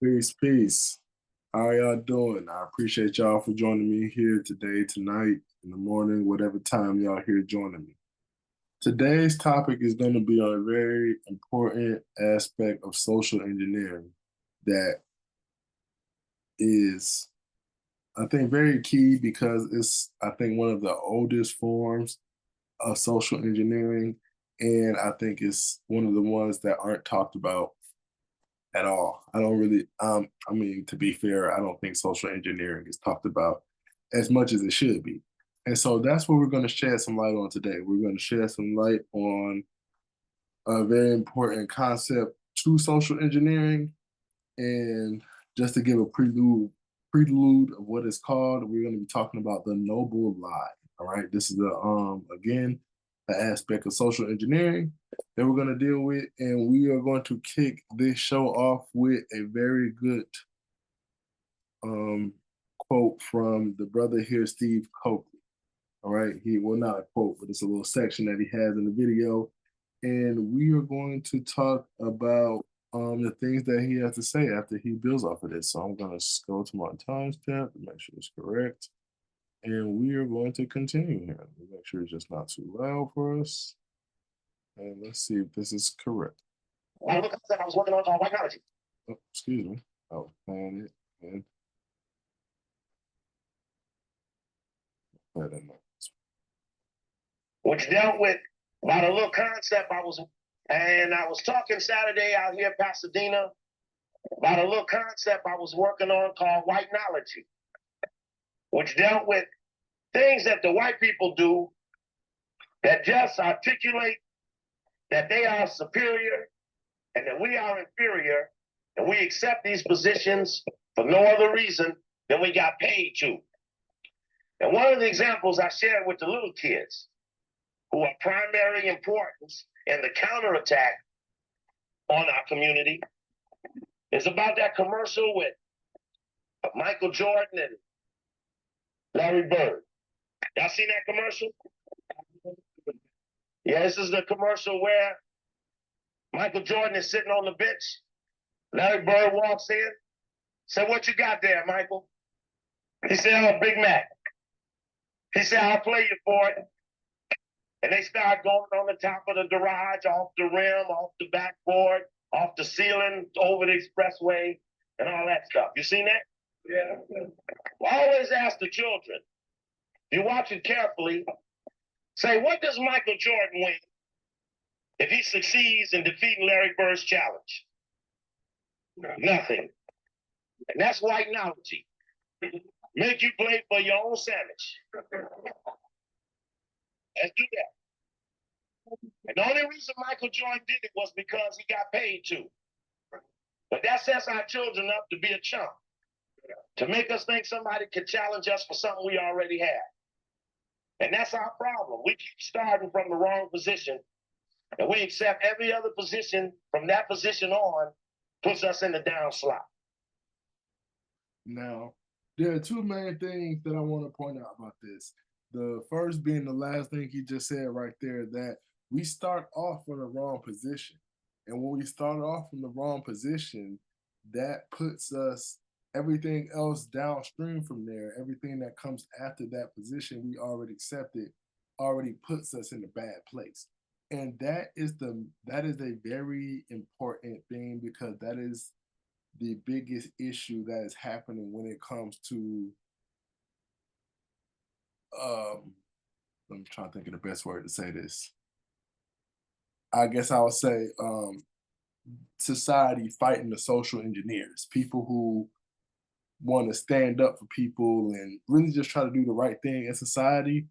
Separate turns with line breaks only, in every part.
Peace, peace. How y'all doing? I appreciate y'all for joining me here today, tonight, in the morning, whatever time y'all here joining me. Today's topic is going to be on a very important aspect of social engineering that is, I think, very key because it's, I think, one of the oldest forms of social engineering. And I think it's one of the ones that aren't talked about at all. I don't really, I mean, to be fair, I don't think social engineering is talked about as much as it should be. And so that's what we're going to shed some light on today. We're going to shed some light on a very important concept to social engineering. And just to give a prelude of what it's called, we're going to be talking about the Nobel Lie. All right. This is again, the aspect of social engineering that we're going to deal with. And we are going to kick this show off with a very good um, quote from the brother here, Steve Coakley. All right. Well, not a quote, but it's a little section that he has in the video. And we are going to talk about the things that he has to say after he builds off of this. So I'm going to go to my timestamp to make sure it's correct. And we are going to continue here. Make sure it's just not too loud for us. And let's see if this is correct. I was working on psychology. Oh, excuse me. I was playing it. And
which dealt with about a little concept I was talking Saturday out here in Pasadena about a little concept I was working on called white knowledge, which dealt with things that the white people do that just articulate that they are superior and that we are inferior, and we accept these positions for no other reason than we got paid to. And one of the examples I shared with the little kids who are primary importance in the counterattack on our community is about that commercial with Michael Jordan and Larry Bird. Y'all seen that commercial? Yeah, this is the commercial where Michael Jordan is sitting on the bench. Larry Bird walks in, said, "What you got there, Michael?" He said, "Oh, Big Mac." He said, "I'll play you for it." And they start going on the top of the garage, off the rim, off the backboard, off the ceiling, over the expressway, and all that stuff. You seen that? Yeah. I always ask the children, you watch it carefully, say, what does Michael Jordan win if he succeeds in defeating Larry Bird's challenge? Nothing. And that's white knowledge. Make you play for your own sandwich. Let's do that. And the only reason Michael Jordan did it was because he got paid to. But that sets our children up to be a chump, to make us think somebody can challenge us for something we already have. And that's our problem. We keep starting from the wrong position, and we accept every other position from that position on puts us in the downslide.
Now, there are two main things that I want to point out about this. The first being the last thing he just said right there, that we start off in the wrong position. And when we start off in the wrong position, that puts us, everything else downstream from there, everything that comes after that position we already accepted, already puts us in a bad place. And that is a very important thing, because that is the biggest issue that is happening when it comes to I'm trying to think of the best word to say this. I guess I would say society fighting the social engineers, people who want to stand up for people and really just try to do the right thing in society.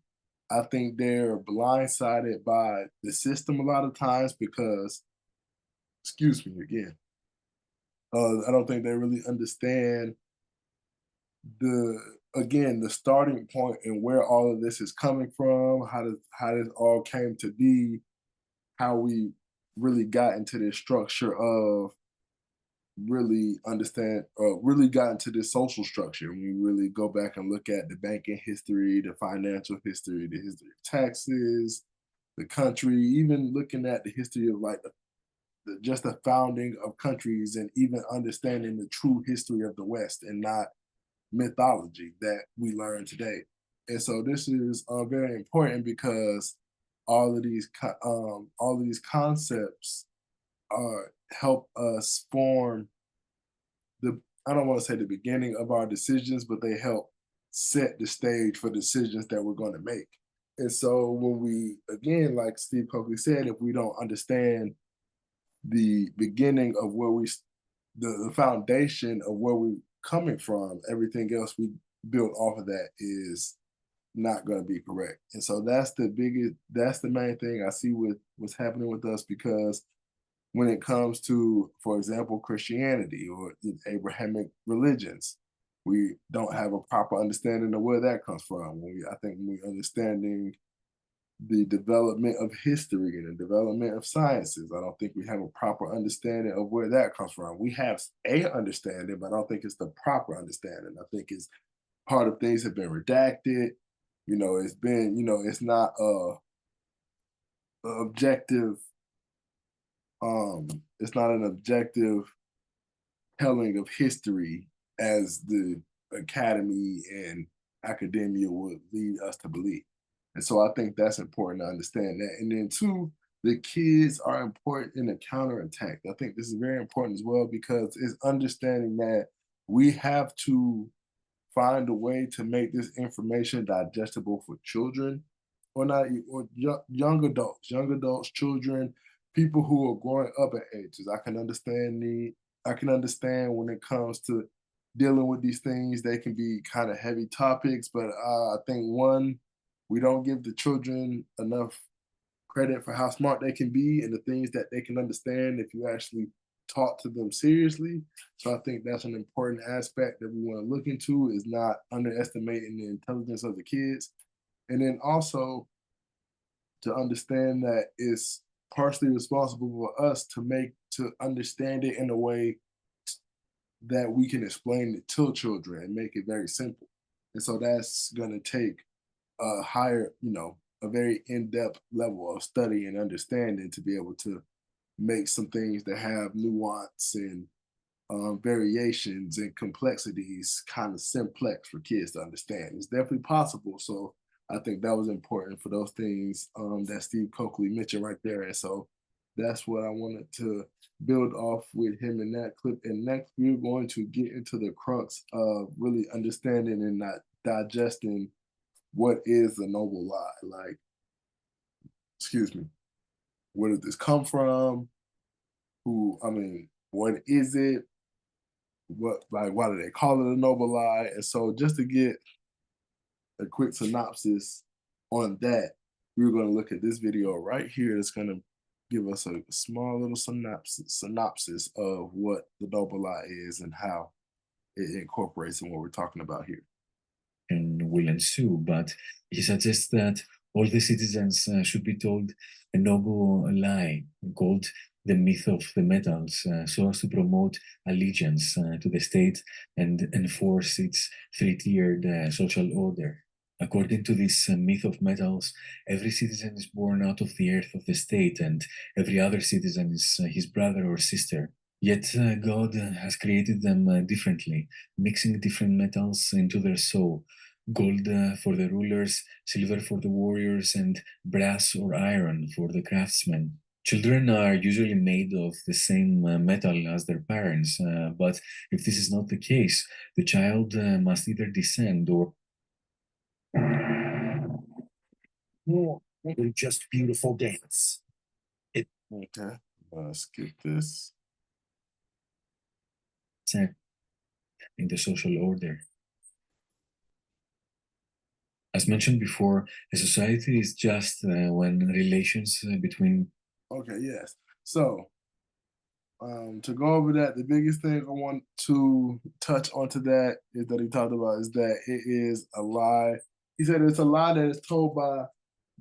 I think they're blindsided by the system a lot of times because, excuse me again, I don't think they really understand the starting point and where all of this is coming from, how this all came to be, how we really got into this structure of really got into this social structure. When we really go back and look at the banking history, the financial history, the history of taxes, the country, even looking at the history of like just the founding of countries and even understanding the true history of the West and not mythology that we learn today. And so this is very important because all of these concepts help us form the I don't want to say the beginning of our decisions, but they help set the stage for decisions that we're going to make. And so when we again, like Steve Coakley said, if we don't understand the beginning of the foundation of where we're coming from, everything else we build off of that is not going to be correct. And so that's the main thing I see with what's happening with us because when it comes to, for example, Christianity or the Abrahamic religions, we don't have a proper understanding of where that comes from. I think when we understanding the development of history and the development of sciences. I don't think we have a proper understanding of where that comes from. We have a understanding, but I don't think it's the proper understanding. I think it's part of things have been redacted. It's been, it's not a objective, it's not an objective telling of history as the academy and academia would lead us to believe. And so I think that's important to understand that. And then two, the kids are important in the counterattack. I think this is very important as well because it's understanding that we have to find a way to make this information digestible for children or not or young adults, children, people who are growing up at ages. I can understand when it comes to dealing with these things, they can be kind of heavy topics, but I think one, we don't give the children enough credit for how smart they can be and the things that they can understand if you actually talk to them seriously. So I think that's an important aspect that we want to look into is not underestimating the intelligence of the kids. And then also to understand that it's partially responsible for us to understand it in a way that we can explain it to children and make it very simple. And so that's going to take a higher, a very in-depth level of study and understanding to be able to make some things that have nuance and variations and complexities kind of simplex for kids to understand. It's definitely possible. So I think that was important for those things that Steve Coakley mentioned right there. And so that's what I wanted to build off with him in that clip. And next, we're going to get into the crux of really understanding and not digesting what is the noble lie. Like, excuse me, where did this come from? What is it? Why do they call it a noble lie? And so just to get a quick synopsis on that, we're going to look at this video right here. It's going to give us a small little synopsis of what the noble lie is and how it incorporates in what we're talking about here.
And will ensue, but he suggests that all the citizens should be told a noble lie called the myth of the metals, so as to promote allegiance to the state and enforce its three-tiered social order. According to this myth of metals, every citizen is born out of the earth of the state, and every other citizen is his brother or sister. Yet God has created them differently, mixing different metals into their soul. Gold for the rulers, silver for the warriors, and brass or iron for the craftsmen. Children are usually made of the same metal as their parents, but if this is not the case, the child must either descend or more than just beautiful dance.
Okay, skip this.
In the social order. As mentioned before, a society is just when relations between.
Okay, yes. So to go over that, the biggest thing I want to touch onto that is that he talked about is that it is a lie. He said it's a lie that is told by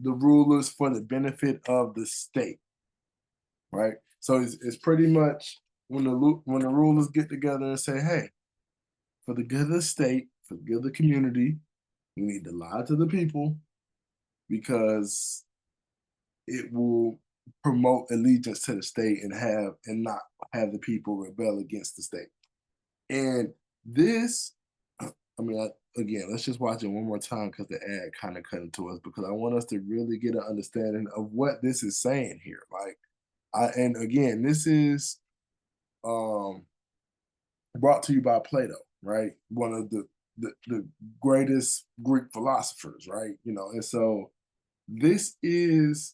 the rulers for the benefit of the state, right? So it's pretty much when the rulers get together and say, "Hey, for the good of the state, for the good of the community, we need to lie to the people because it will promote allegiance to the state and not have the people rebel against the state. And this, I mean, again, let's just watch it one more time because the ad kind of cut into us because I want us to really get an understanding of what this is saying here. Like, and again, this is um brought to you by Plato, right? One of the greatest Greek philosophers, right? You know, and so this is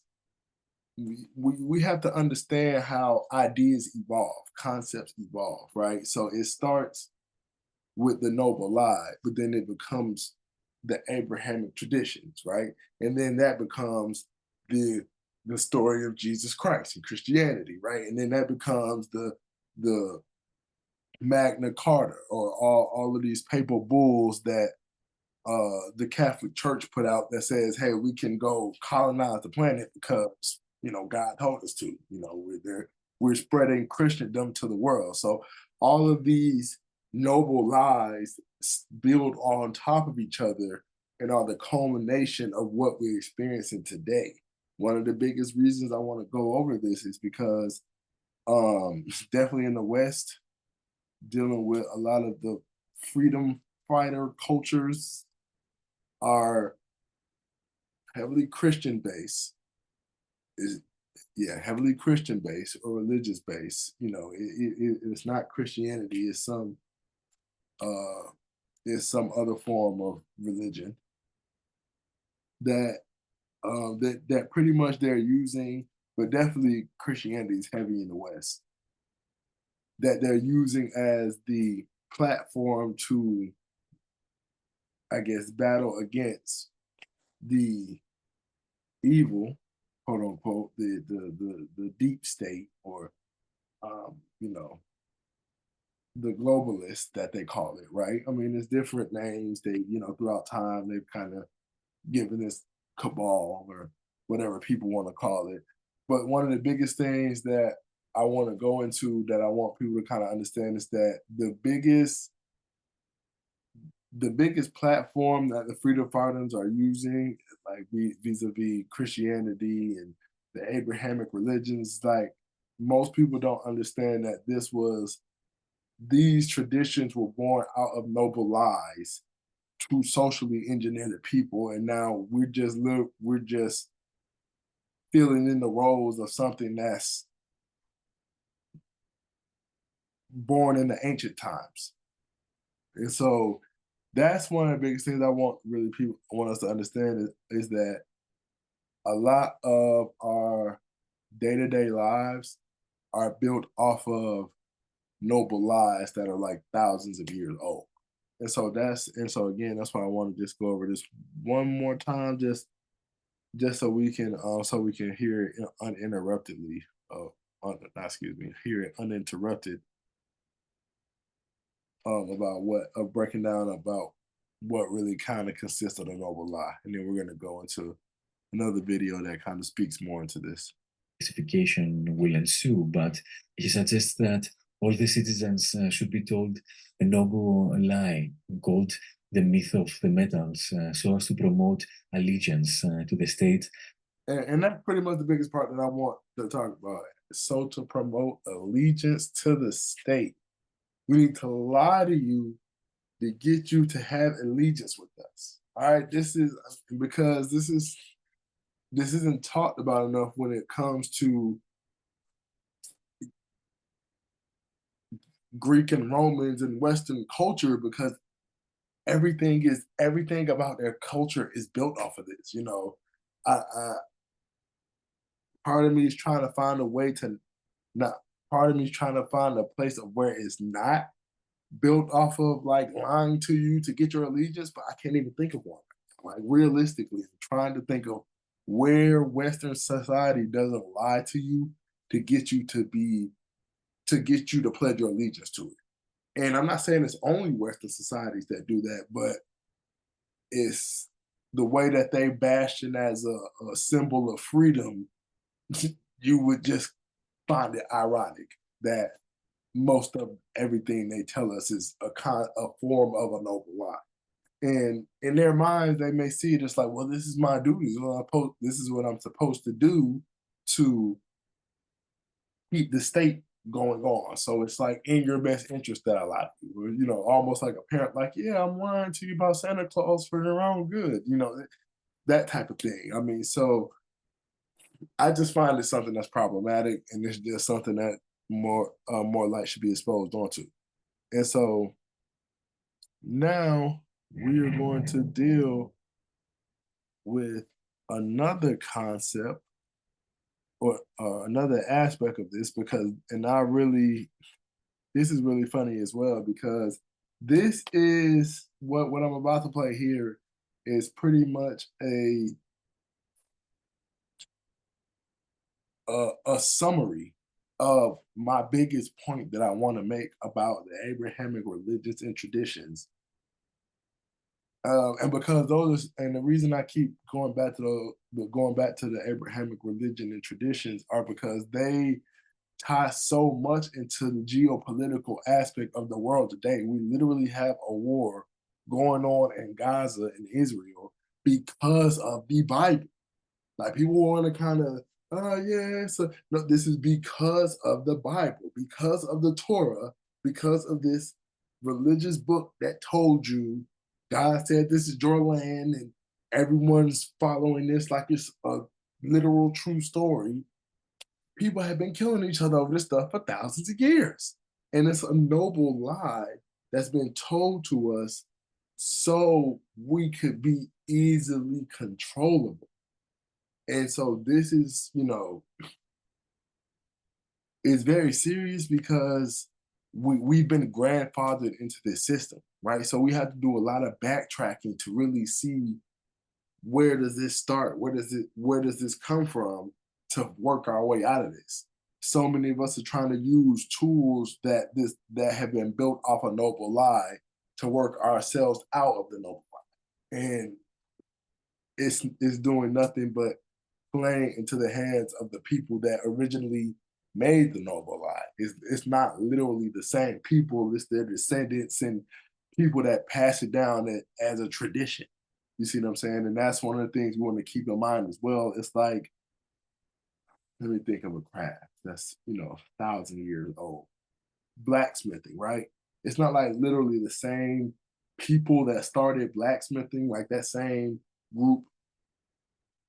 we have to understand how ideas evolve, concepts evolve, right? So it starts with the Nobel Lie, but then it becomes the Abrahamic traditions, right? And then that becomes the the story of Jesus Christ and Christianity, right? And then that becomes the Magna Carta or all of these papal bulls that the Catholic Church put out that says, "Hey, we can go colonize the planet because God told us to." We're spreading Christendom to the world. So all of these noble lies build on top of each other and are the culmination of what we're experiencing today. One of the biggest reasons I want to go over this is because definitely in the West, dealing with a lot of the freedom fighter cultures are heavily Christian based. Is Yeah, heavily Christian based or religious based. It's not Christianity. Uh, it's some other form of religion that that pretty much they're using, but definitely Christianity is heavy in the West. That they're using as the platform to, I guess, battle against the evil, quote unquote, the deep state, or you know, the globalists that they call it, right? I mean, there's different names. Throughout time, they've kind of given this cabal or whatever people want to call it. But one of the biggest things that I want to go into that I want people to kind of understand is that the biggest platform that the freedom fighters are using, like vis-a-vis Christianity and the Abrahamic religions, like most people don't understand that these traditions were born out of noble lies to socially engineer the people, and now we're just filling in the roles of something that's born in the ancient times. And so that's one of the biggest things I want really people want us to understand is that a lot of our day-to-day lives are built off of noble lies that are like thousands of years old. And so again, that's why I want to just go over this one more time, just so we can hear it uninterruptedly. Not, excuse me, hear it uninterrupted about breaking down about what really kind of consists of the noble lie, and then we're going to go into another video that kind of speaks more into this.
Classification will ensue, but he suggests that all the citizens should be told a noble lie called the myth of the metals, so as to promote allegiance to the state.
And that's pretty much the biggest part that I want to talk about. So to promote allegiance to the state, we need to lie to you to get you to have allegiance with us. All right, this is because this isn't talked about enough when it comes to Greek and Romans and Western culture, because everything about their culture is built off of this. I part of me is trying to find a way to not. Part of me is trying to find a place of where it's not built off of like lying to you to get your allegiance, but I can't even think of one. Like realistically, I'm trying to think of where Western society doesn't lie to you to get you to pledge your allegiance to it. And I'm not saying it's only Western societies that do that, but it's the way that they bastion as a symbol of freedom. You would just find it ironic that most of everything they tell us is a form of a noble lie. And in their minds, they may see it as like, well, this is my duty. This is what I'm supposed to do. to keep the state going on. So it's like in your best interest that I lie to you, almost like a parent, like, yeah, I'm lying to you about Santa Claus for your own good, that type of thing. I mean, so I just find it something that's problematic, and it's just something that more light should be exposed onto. And so now we are going to deal with another concept or another aspect of this because, and this is really funny as well because this is what I'm about to play here is pretty much a summary of my biggest point that I want to make about the Abrahamic religions and traditions. And because and the reason I keep going back to the Abrahamic religion and traditions are because they tie so much into the geopolitical aspect of the world today. We literally have a war going on in Gaza and Israel because of the Bible. Like people want to kind of, oh yeah, so no, this is because of the Bible, because of the Torah, because of this religious book that told you God said this is your land and everyone's following this like it's a literal true story. People have been killing each other over this stuff for thousands of years. And it's a noble lie that's been told to us so we could be easily controllable. And so this is very serious because we've been grandfathered into this system, right? So we have to do a lot of backtracking to really see where does this start? Where does this come from to work our way out of this? So many of us are trying to use tools that have been built off a noble lie to work ourselves out of the noble lie. And it's doing nothing but playing into the hands of the people that originally made the noble lie. It's not literally the same people, it's their descendants and people that pass it down as a tradition. You see what I'm saying? And that's one of the things we want to keep in mind as well. It's like, let me think of a craft that's, 1,000 years old. Blacksmithing, right? It's not like literally the same people that started blacksmithing, like that same group.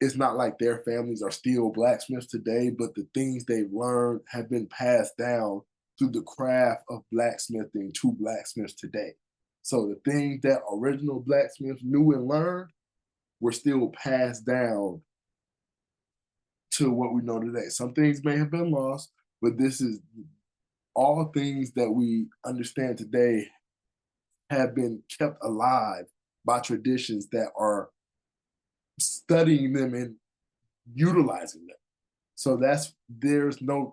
It's not like their families are still blacksmiths today, but the things they've learned have been passed down through the craft of blacksmithing to blacksmiths today. So the things that original blacksmiths knew and learned were still passed down to what we know today. Some things may have been lost, but this is all things that we understand today have been kept alive by traditions that are studying them and utilizing them. So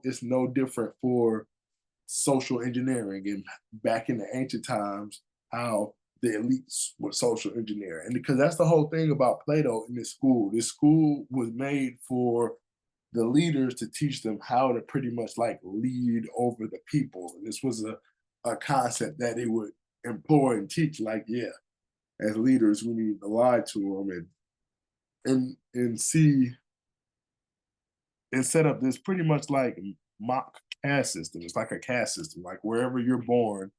it's no different for social engineering and back in the ancient times, how the elites would social engineer. And because that's the whole thing about Plato in this school. This school was made for the leaders to teach them how to pretty much like lead over the people. And this was a concept that they would employ and teach, like, yeah, as leaders, we need to lie to them and see and set up this pretty much like mock caste system. It's like a caste system, like wherever you're born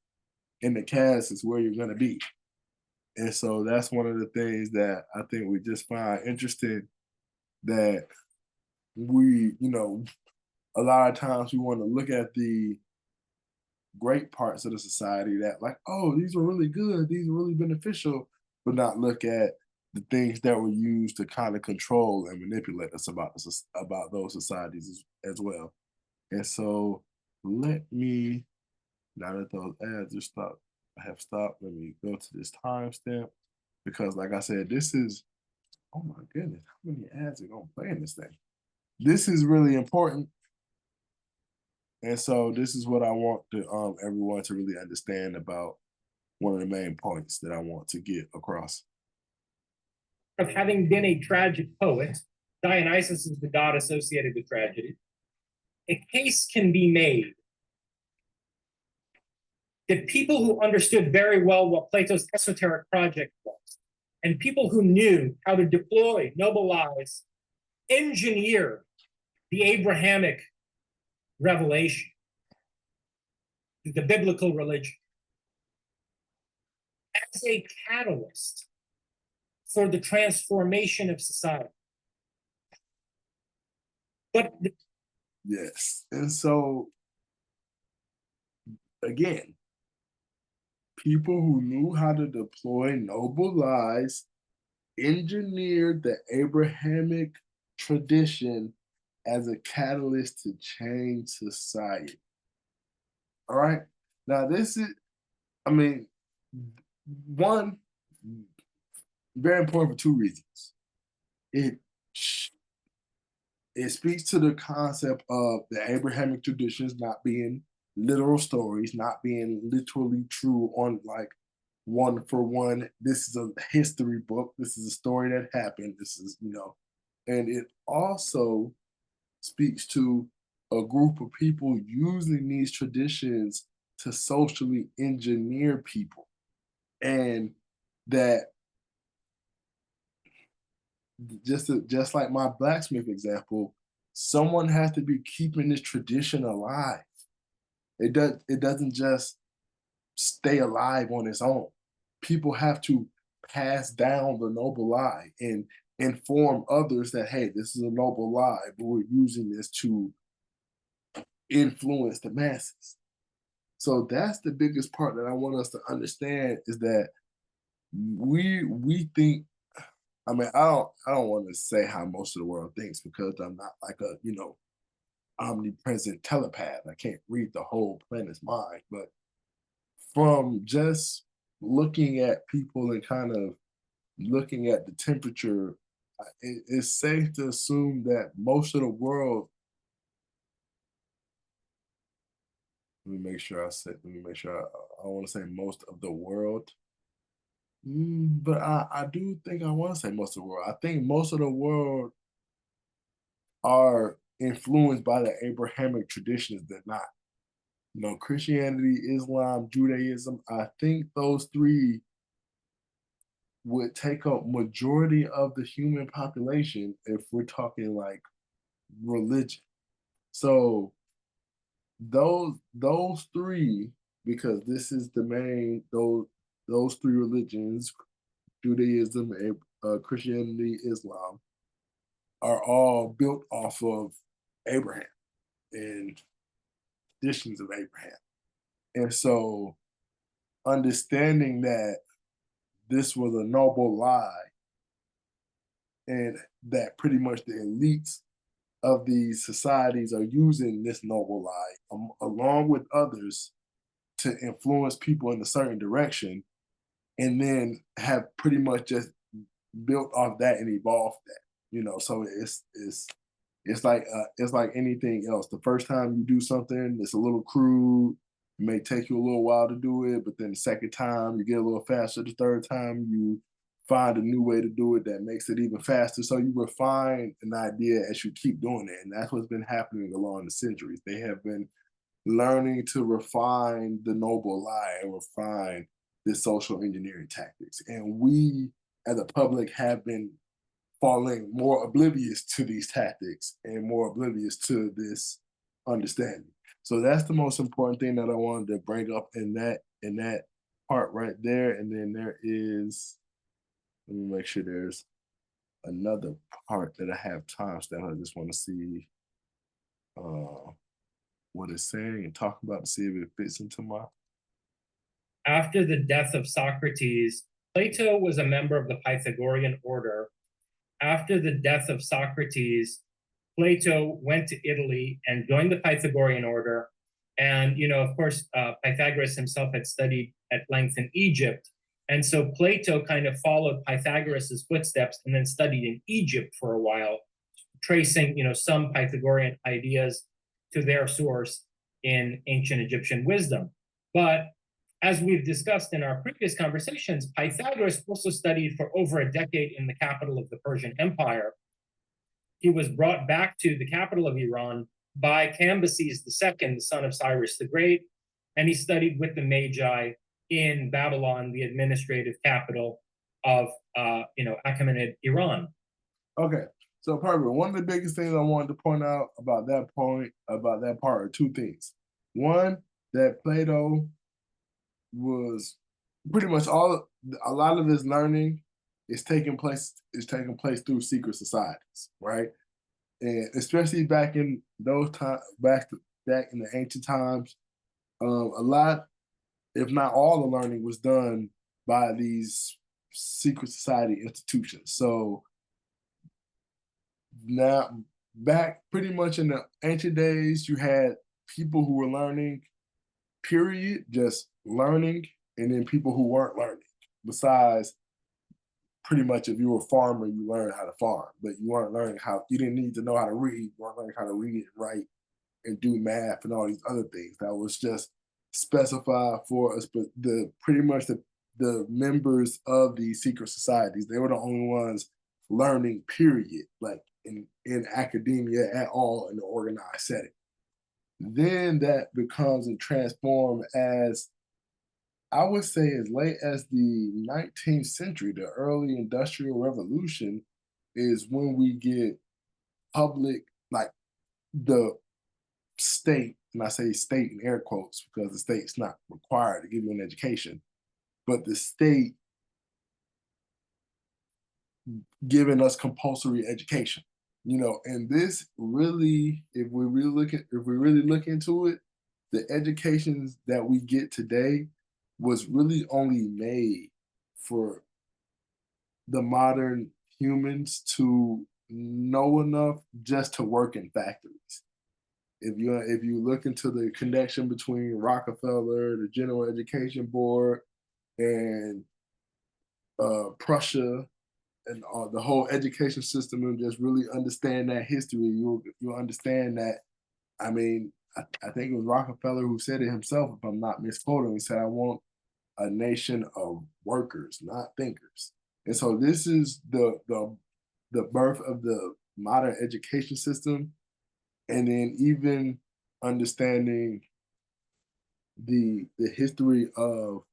in the caste is where you're gonna be. And so that's one of the things that I think we just find interesting that a lot of times we want to look at the great parts of the society that like, oh, these are really good, these are really beneficial, but not look at the things that were used to kind of control and manipulate us about those societies as well. And so let me, now that those ads have stopped, let me go to this timestamp because like I said, this is, oh my goodness, how many ads are gonna play in this thing? This is really important. And so this is what I want everyone to really understand about one of the main points that I want to get across.
Of having been a tragic poet, Dionysus is the god associated with tragedy. A case can be made that people who understood very well what Plato's esoteric project was, and people who knew how to deploy noble lies, engineer the Abrahamic revelation, the biblical religion, as a catalyst for the transformation of society. But
Yes. And so, again, people who knew how to deploy noble lies engineered the Abrahamic tradition as a catalyst to change society. All right. Now, this is, I mean, one, very important for two reasons. It speaks to the concept of the Abrahamic traditions not being literal stories, not being literally true on like one for one. This is a history book. This is a story that happened. This is, and it also speaks to a group of people using these traditions to socially engineer people. And that just like my blacksmith example, someone has to be keeping this tradition alive. It doesn't just stay alive on its own. People have to pass down the noble lie and inform others that, hey, this is a noble lie, but we're using this to influence the masses. So that's the biggest part that I want us to understand, is that we think, I mean, I don't want to say how most of the world thinks, because I'm not like a, omnipresent telepath. I can't read the whole planet's mind, but from just looking at people and kind of looking at the temperature, it's safe to assume that most of the world. Let me make sure I said. Let me make sure I want to say most of the world. But I do think I want to say most of the world. I think most of the world are influenced by the Abrahamic traditions. They're not. Christianity, Islam, Judaism. I think those three would take up majority of the human population if we're talking like religion. So those three, because this is the main, those three religions, Judaism, Christianity, Islam, are all built off of Abraham and traditions of Abraham. And so understanding that this was a noble lie, and that pretty much the elites of these societies are using this noble lie, along with others, to influence people in a certain direction, and then have pretty much just built off that and evolved that. So it's like anything else. The first time you do something, it's a little crude. It may take you a little while to do it, but then the second time you get a little faster. The third time you find a new way to do it that makes it even faster. So you refine an idea as you keep doing it. And that's what's been happening along the centuries. They have been learning to refine the noble lie and refine the social engineering tactics. And we as a public have been falling more oblivious to these tactics and more oblivious to this understanding. So that's the most important thing that I wanted to bring up in that part right there. And then there is, let me make sure there's another part that I have timestamped. I just want to see what it's saying and talk about to see if it fits into my.
After the death of Socrates, Plato was a member of the Pythagorean order. After the death of Socrates, Plato went to Italy and joined the Pythagorean order. And, of course, Pythagoras himself had studied at length in Egypt. And so Plato kind of followed Pythagoras's footsteps and then studied in Egypt for a while, tracing, some Pythagorean ideas to their source in ancient Egyptian wisdom. But as we've discussed in our previous conversations, Pythagoras also studied for over a decade in the capital of the Persian Empire. He was brought back to the capital of Iran by Cambyses II, the son of Cyrus the Great, and he studied with the Magi in Babylon, the administrative capital of Achaemenid Iran.
Okay, So perfect. One of the biggest things I wanted to point out about that part are two things. One, that Plato was pretty much a lot of his learning is taking place through secret societies, right? And especially back in those times, back in the ancient times, a lot, if not all, the learning was done by these secret society institutions. So now, back pretty much in the ancient days, you had people who were learning, period, just learning, and then people who weren't learning. Besides, pretty much if you were a farmer, you learned how to farm, but you weren't learning you didn't need to know how to read, you weren't learning how to read and write and do math and all these other things. That was just specified for us, but pretty much the members of the secret societies, they were the only ones learning, period, like in academia at all in the organized setting. Then that becomes and transformed as I would say as late as the 19th century, the early industrial revolution is when we get public, like the state, and I say state in air quotes because the state's not required to give you an education, but the state giving us compulsory education. And this really, if we really look into it, the educations that we get today was really only made for the modern humans to know enough just to work in factories. If you look into the connection between Rockefeller, the General Education Board, and Prussia, and the whole education system, and just really understand that history, you'll understand that. I mean, I think it was Rockefeller who said it himself, if I'm not misquoting. He said, "I want a nation of workers, not thinkers." And so this is the birth of the modern education system, and then even understanding the history of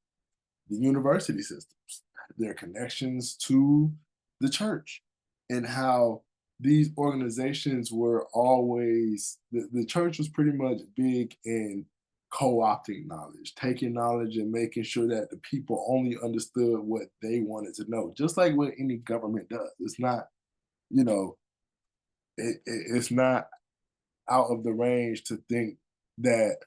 the university systems, their connections to the church, and how these organizations were always the church was pretty much big in co-opting knowledge, taking knowledge and making sure that the people only understood what they wanted to know, just like what any government does. It's not, you know, it's not out of the range to think that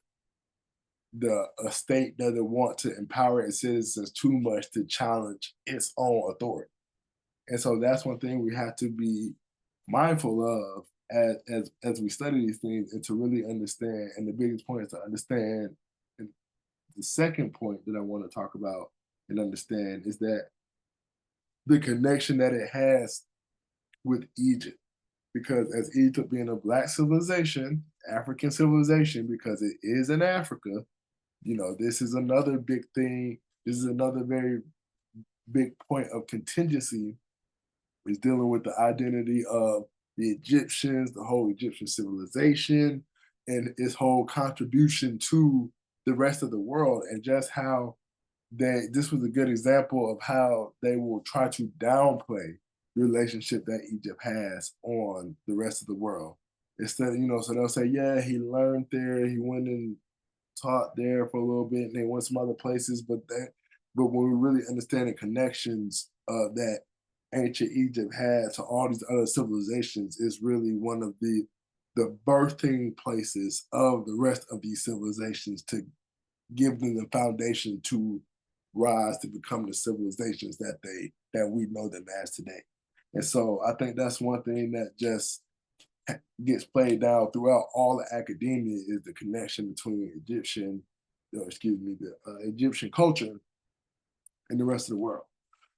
the a state doesn't want to empower its citizens too much to challenge its own authority. And so that's one thing we have to be mindful of as we study these things, and to really understand. And the biggest point is to understand. And the second point that I want to talk about and understand is that the connection that it has with Egypt. Because as Egypt being a black civilization, African civilization, because it is in Africa, this is another big thing. This is another very big point of contingency, is dealing with the identity of the Egyptians, the whole Egyptian civilization, and its whole contribution to the rest of the world, and just how this was a good example of how they will try to downplay the relationship that Egypt has on the rest of the world. Instead, so they'll say, yeah, he learned there, he went and taught there for a little bit, and they went some other places, but when we really understand the connections that ancient Egypt had to all these other civilizations, is really one of the birthing places of the rest of these civilizations, to give them the foundation to rise to become the civilizations that we know them as today. And so I think that's one thing that just gets played down throughout all the academia, is the connection between the Egyptian culture and the rest of the world.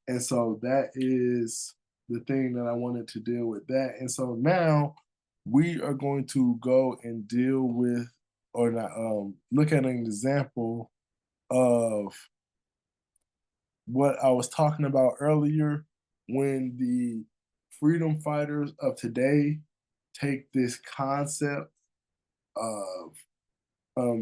And so that is the thing that I wanted to deal with that. And so now we are going to go and deal with, or not, look at an example of what I was talking about earlier, when the freedom fighters of today take this concept of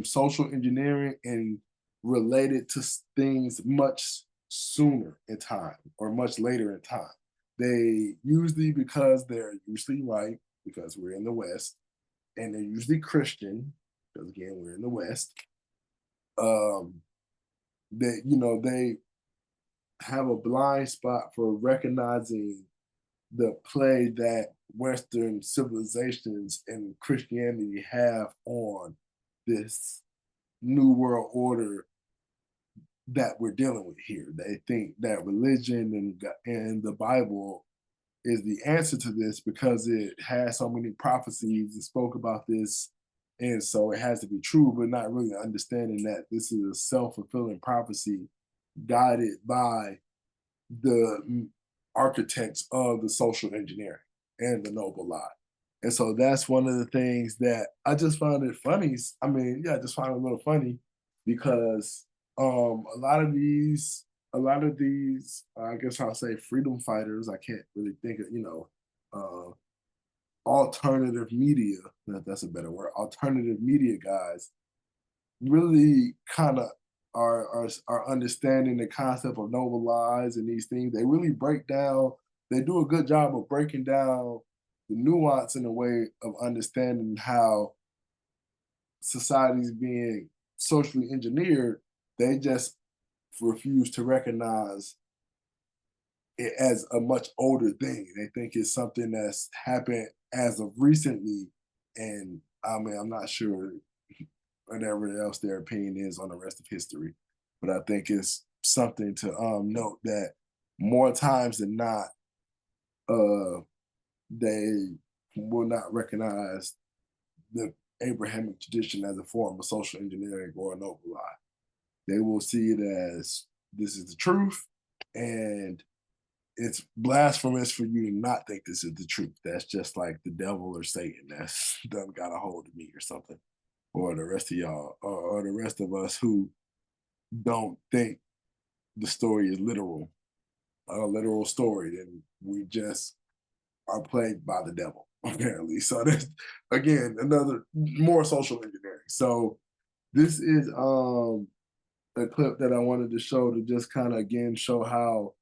social engineering and relate it to things much sooner in time, or much later in time. They usually, because they're usually white, because we're in the West, and they're usually Christian, because again, we're in the West. Um, they have a blind spot for recognizing the play that Western civilizations and Christianity have on this new world order that we're dealing with here. They think that religion and the Bible is the answer to this because it has so many prophecies and spoke about this, and so it has to be true, but not really understanding that this is a self-fulfilling prophecy guided by the architects of the social engineering and the Nobel Lie. And so that's one of the things that I just found it funny. I mean, yeah, I just found it a little funny because a lot of these, I guess I'll say freedom fighters, I can't really think of, alternative media, that's a better word, alternative media guys really kind of are understanding the concept of noble lies and these things. They really break down. They do a good job of breaking down the nuance in a way of understanding how society's being socially engineered. They just refuse to recognize it as a much older thing. They think it's something that's happened as of recently, and I mean, I'm not sure whatever else their opinion is on the rest of history. But I think it's something to note that more times than not, uh, they will not recognize the Abrahamic tradition as a form of social engineering or a noble lie. They will see it as this is the truth, and it's blasphemous for you to not think this is the truth. That's just like the devil or Satan that's done got a hold of me or something, or the rest of y'all, or the rest of us who don't think the story is literal, a literal story, then we just are plagued by the devil, apparently. So that's again another more social engineering. So this is a clip that I wanted to show to just kind of again show how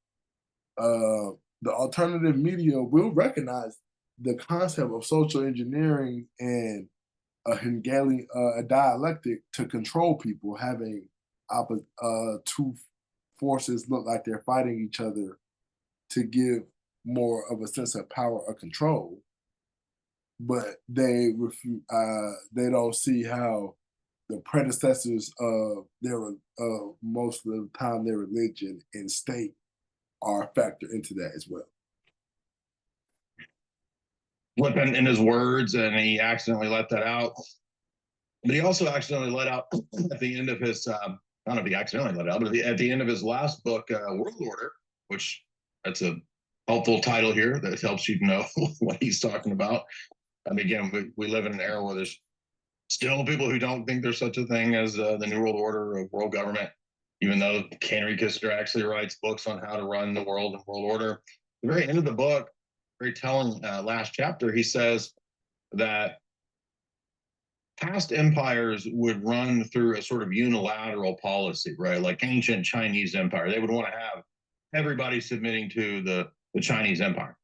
the alternative media will recognize the concept of social engineering and a Hegelian a dialectic to control people, having two forces look like they're fighting each other to give more of a sense of power or control. But they refuse. They don't see how the predecessors of their most of the time their religion and state are a factor into that as well.
Flipping in his words, and he accidentally let that out. But he also accidentally let out at the end of his, I don't know if he accidentally let it out, but at the end of his last book, World Order, which that's a helpful title here that helps you to know what he's talking about. I mean, again, we live in an era where there's still people who don't think there's such a thing as the New World Order or world government, even though Henry Kissinger actually writes books on how to run the world and world order. At the very end of the book, very telling last chapter, he says that past empires would run through a sort of unilateral policy, right? Like ancient Chinese empire. They would want to have everybody submitting to the Chinese empire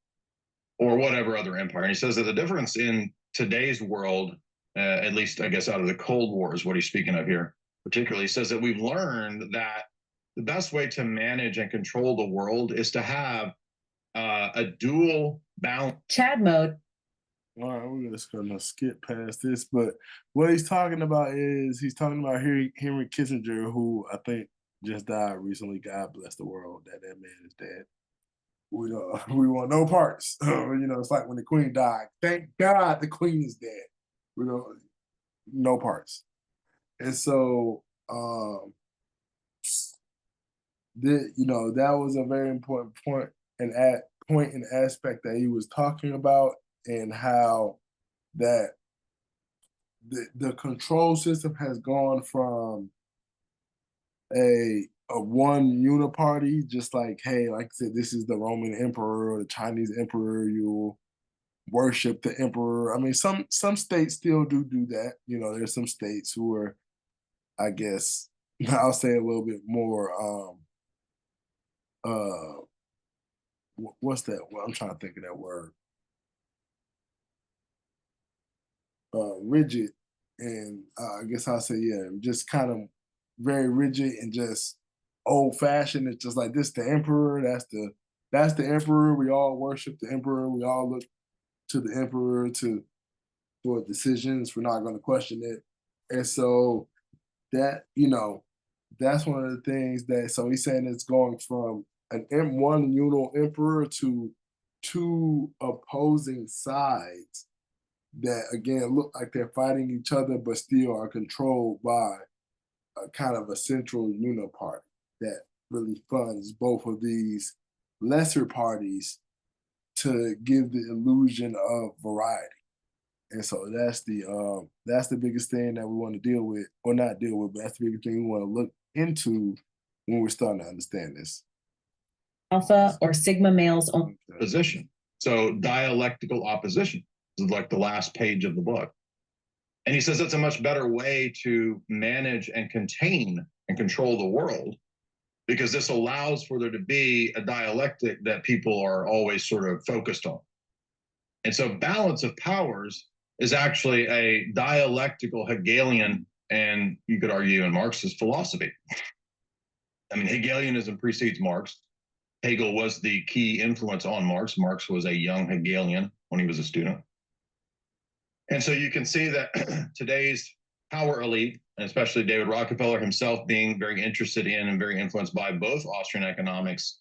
or whatever other empire. And he says that the difference in today's world, at least I guess out of the Cold War is what he's speaking of here, particularly, he says that we've learned that the best way to manage and control the world is to have a dual balance.
Chad mode.
All right, we're just gonna skip past this, but what he's talking about is he's talking about Henry Kissinger, who I think just died recently. God bless the world that man is dead. We don't, we want no parts. It's like when the Queen died. Thank God the Queen is dead. We don't no parts. And so that was a very important point and aspect that he was talking about, and how that the control system has gone from a one uniparty, just like, hey, like I said, this is the Roman emperor or the Chinese emperor, you'll worship the emperor. I mean, some states still do that. There's some states who are, I guess, I'll say a little bit more what's that? Well, I'm trying to think of that word. Rigid, and I guess I'll say yeah, just kind of very rigid and just old fashioned. It's just like this the emperor. That's the emperor. We all worship the emperor. We all look to the emperor to for decisions. We're not going to question it, and so that that's one of the things that. So he's saying it's going from one unal emperor to two opposing sides that again look like they're fighting each other, but still are controlled by a kind of a central uniparty that really funds both of these lesser parties to give the illusion of variety. And so that's the biggest thing that we want to deal with, or not deal with, but that's the biggest thing we want to look into when we're starting to understand this.
Alpha or sigma males only.
Position. So dialectical opposition is like the last page of the book. And he says it's a much better way to manage and contain and control the world, because this allows for there to be a dialectic that people are always sort of focused on. And so balance of powers is actually a dialectical Hegelian, and you could argue in Marxist philosophy. I mean, Hegelianism precedes Marx. Hegel was the key influence on Marx. Marx was a young Hegelian when he was a student. And so you can see that today's power elite, and especially David Rockefeller himself being very interested in and very influenced by both Austrian economics,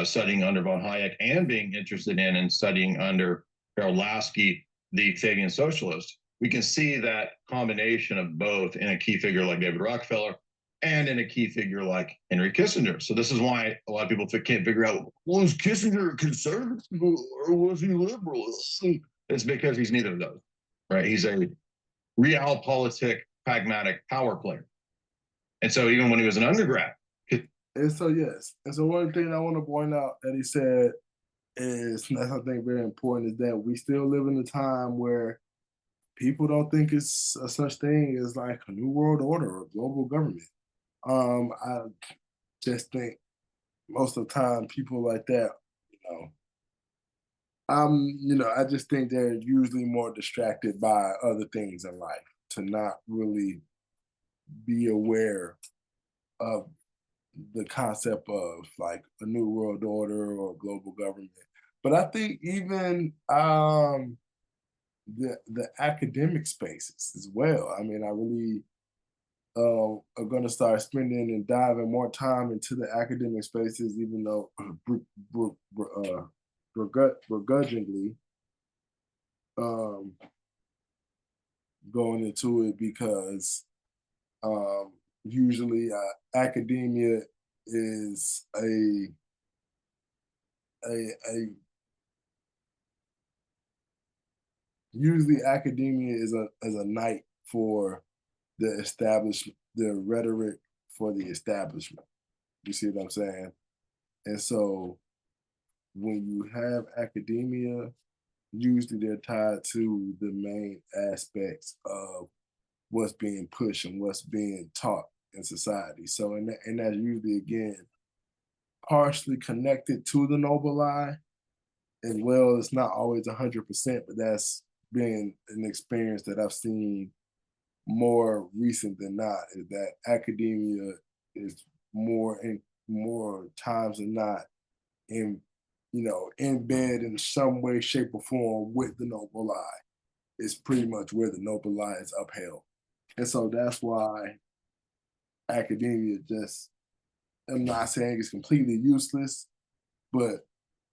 studying under von Hayek, and being interested in and studying under Harold Lasky, the Fabian socialist, we can see that combination of both in a key figure like David Rockefeller and in a key figure like Henry Kissinger. So this is why a lot of people can't figure out, was Kissinger conservative or was he liberal? It's because he's neither of those, right? He's a realpolitik, pragmatic power player. And so even when he was an undergrad.
And so, yes. And so one thing I want to point out that he said is, that's I think very important, is that we still live in a time where people don't think it's a such thing as like a new world order or global government. I just think most of the time people like that, I just think they're usually more distracted by other things in life to not really be aware of the concept of like a new world order or global government. But I think even the academic spaces as well. I mean, I really are going to start spending and diving more time into the academic spaces, even though begrudgingly going into it, because usually academia is a usually academia is a night for the establishment, the rhetoric for the establishment. You see what I'm saying? And so when you have academia, usually they're tied to the main aspects of what's being pushed and what's being taught in society. So, and that's usually, again, partially connected to the Nobel Lie as well. It's not always 100%, but that's been an experience that I've seen more recent than not, is that academia is more times than not in bed in some way, shape, or form with the Nobel Lie. It's pretty much where the Nobel Lie is upheld. And so that's why academia just, I'm not saying it's completely useless, but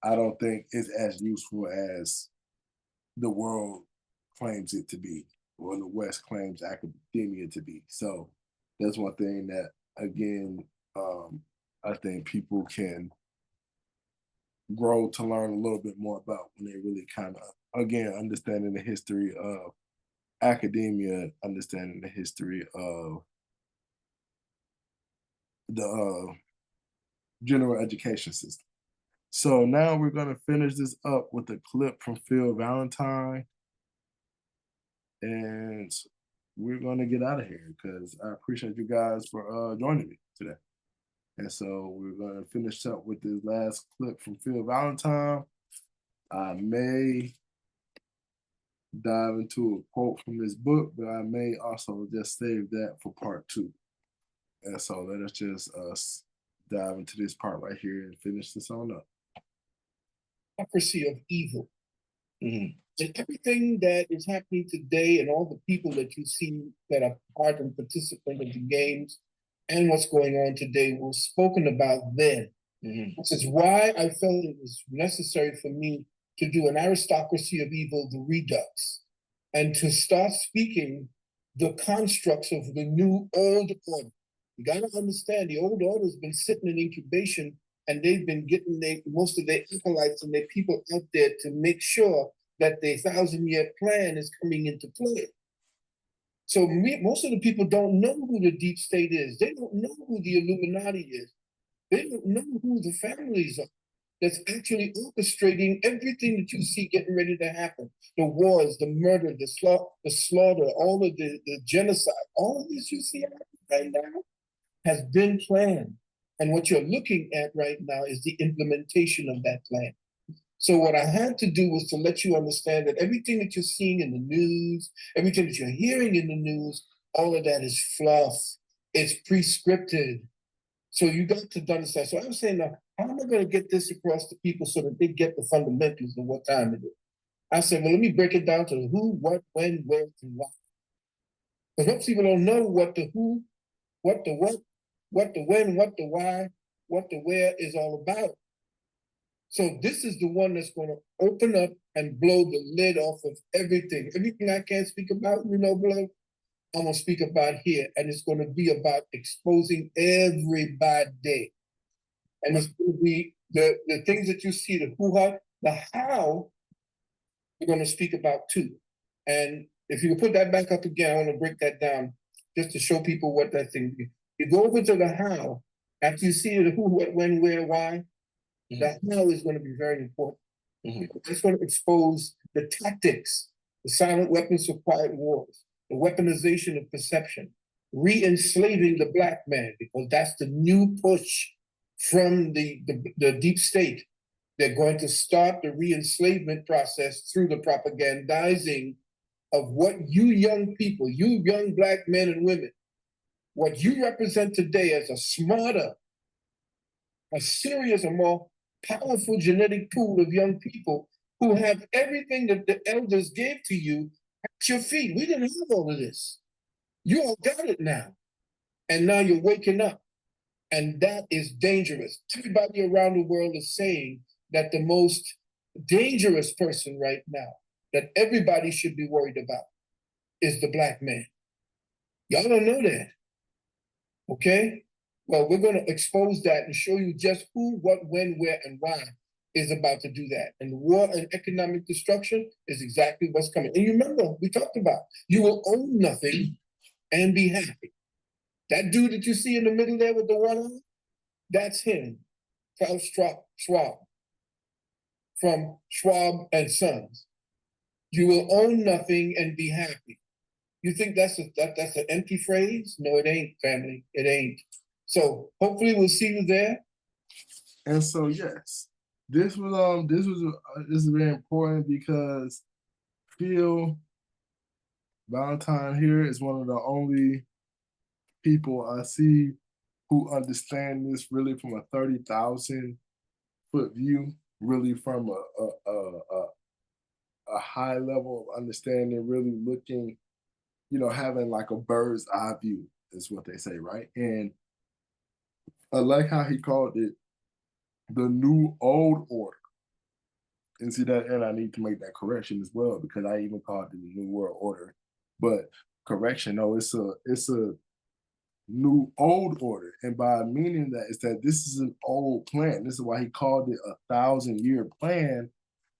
I don't think it's as useful as the world claims it to be, or the West claims academia to be. So that's one thing that, again, I think people can grow to learn a little bit more about when they really kind of, again, understanding the history of academia, understanding the history of the general education system. So now we're going to finish this up with a clip from Phil Valentine, and we're going to get out of here because I appreciate you guys for joining me today. And so we're going to finish up with this last clip from Phil Valentine. I may dive into a quote from this book, but I may also just save that for part 2. And so let us just dive into this part right here and finish this on up.
Hypocrisy of evil. And everything that is happening today and all the people that you see that are part and participant of the games and what's going on today was spoken about then. Which is why I felt it was necessary for me to do an aristocracy of evil, the redux, and to start speaking the constructs of the new old order. You got to understand the old order has been sitting in incubation, and they've been getting most of their acolytes and their people out there to make sure that the 1,000-year plan is coming into play. So most of the people don't know who the deep state is. They don't know who the Illuminati is. They don't know who the families are that's actually orchestrating everything that you see getting ready to happen. The wars, the murder, the slaughter, all of the genocide, all of this you see happening right now has been planned. And what you're looking at right now is the implementation of that plan. So what I had to do was to let you understand that everything that you're seeing in the news, everything that you're hearing in the news, all of that is fluff. It's pre-scripted. So you got to understand. So I'm saying now, how am I going to get this across to people so that they get the fundamentals of what time it is? I said, well, let me break it down to the who, what, when, where, and why. Because most people don't know what the who, what the what the when, what the why, what the where is all about. So this is the one that's going to open up and blow the lid off of everything. Everything I can't speak about, blood, I'm going to speak about here. And it's going to be about exposing everybody. And it's going to be the things that you see, the who, the how, we're going to speak about too. And if you put that back up again, I want to break that down just to show people what that thing is. You go over to the how, after you see the who, what, when, where, why, that how is going to be very important. It's going to expose the tactics, the silent weapons of quiet wars, the weaponization of perception, re-enslaving the Black man, because that's the new push from the deep state. They're going to start the re-enslavement process through the propagandizing of what you young people, you young Black men and women, what you represent today as a smarter, a serious, a more powerful genetic pool of young people who have everything that the elders gave to you at your feet. We didn't have all of this. You all got it now. And now you're waking up. And that is dangerous. Everybody around the world is saying that the most dangerous person right now that everybody should be worried about is the Black man. Y'all don't know that. Okay? Well, we're going to expose that and show you just who, what, when, where, and why is about to do that. And war and economic destruction is exactly what's coming. And you remember, we talked about, you will own nothing and be happy. That dude that you see in the middle there with the one eye, that's him, Klaus Schwab, from Schwab and Sons. You will own nothing and be happy. You think that's an empty phrase? No, it ain't, family. It ain't. So hopefully we'll see you there.
And so yes, this is very important because Phil Valentine here is one of the only people I see who understand this really from a 30,000-foot view, really from a high level of understanding, really looking, having like a bird's eye view is what they say, right? And I like how he called it the new old order. And see that, and I need to make that correction as well, because I even called it the new world order. But correction, no, it's a new old order. And by meaning that is that this is an old plan. This is why he called it 1,000-year plan,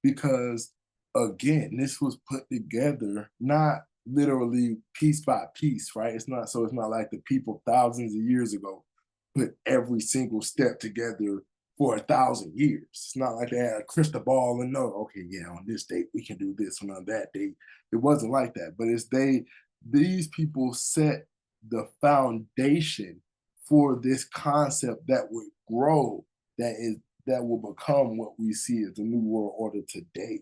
because again, this was put together not literally piece by piece, right? It's not like the people thousands of years ago put every single step together for 1,000 years. It's not like they had a crystal ball and know, okay, yeah, on this date we can do this, and on that date. It wasn't like that. But these people set the foundation for this concept that would grow, that will become what we see as the new world order today.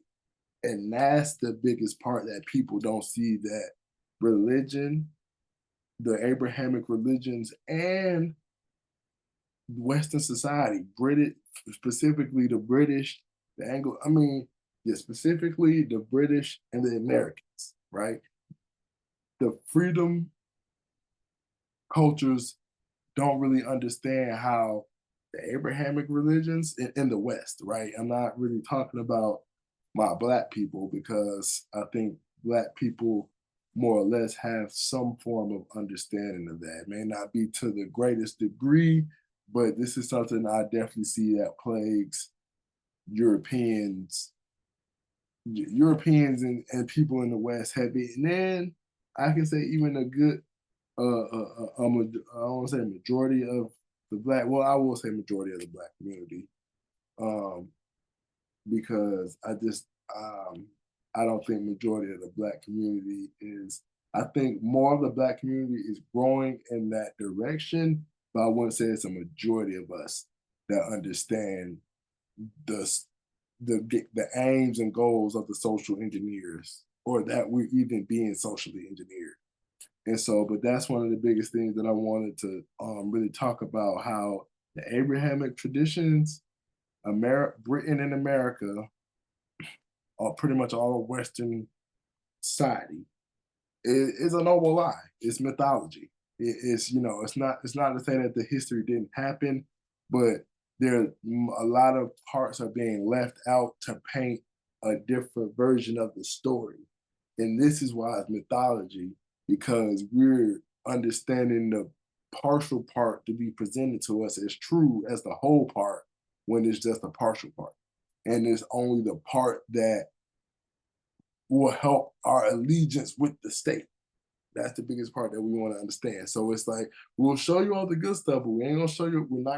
And that's the biggest part that people don't see, that religion, the Abrahamic religions, and Western society, British, specifically the British, the Anglo, I mean, yeah, specifically the British and the Americans, right? The freedom cultures don't really understand how the Abrahamic religions in the West, right? I'm not really talking about my black people, because I think black people more or less have some form of understanding of that. It may not be to the greatest degree, but this is something I definitely see that plagues Europeans, Europeans and people in the West heavy. And then I can say even a good, I don't want to say majority of the black, well, I will say majority of the black community, um, because I don't think majority of the black community is. I think more of the black community is growing in that direction, but I wouldn't say it's a majority of us that understand the the aims and goals of the social engineers, or that we're even being socially engineered. And so, but that's one of the biggest things that I wanted to really talk about, how the Abrahamic traditions, Britain and America, or pretty much all of Western society, is a noble lie. It's mythology. It's, you know, it's not to say that the history didn't happen, but there a lot of parts are being left out to paint a different version of the story. And this is why it's mythology, because we're understanding the partial part to be presented to us as true as the whole part, when it's just a partial part. And it's only the part that will help our allegiance with the state. That's the biggest part that we want to understand. So it's like, we'll show you all the good stuff, but we're not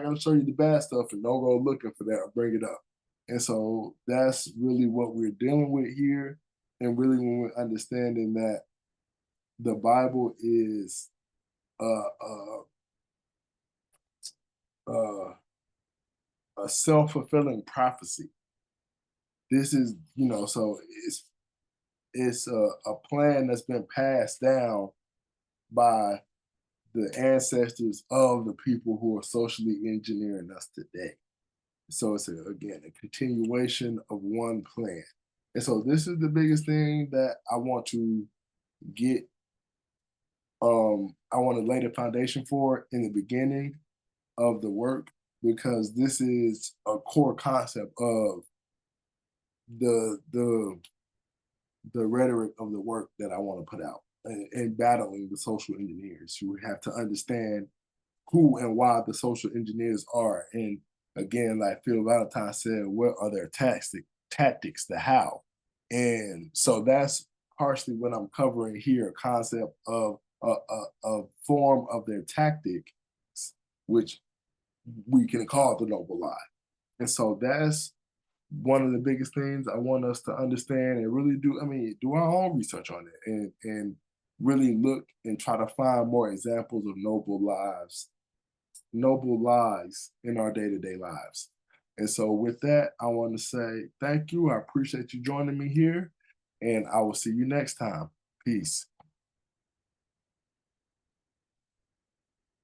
gonna show you the bad stuff, and don't go looking for that or bring it up. And so that's really what we're dealing with here. And really, when we're understanding that the Bible is uh, a self-fulfilling prophecy. This is, you know, so it's a plan that's been passed down by the ancestors of the people who are socially engineering us today. So it's again a continuation of one plan. And so this is the biggest thing that I want to get. I want to lay the foundation for in the beginning of the work, because this is a core concept of the the the rhetoric of the work that I want to put out, and battling the social engineers. You have to understand who and why the social engineers are. And again, like Phil Valentine said, what are their tactics, the how. And so that's partially what I'm covering here, a concept of a form of their tactic, which we can call the noble lie. And so that's one of the biggest things I want us to understand, and really do, I mean, do our own research on it, and really look and try to find more examples of noble lies in our day-to-day lives. And so with that, I want to say thank you. I appreciate you joining me here, and I will see you next time. Peace.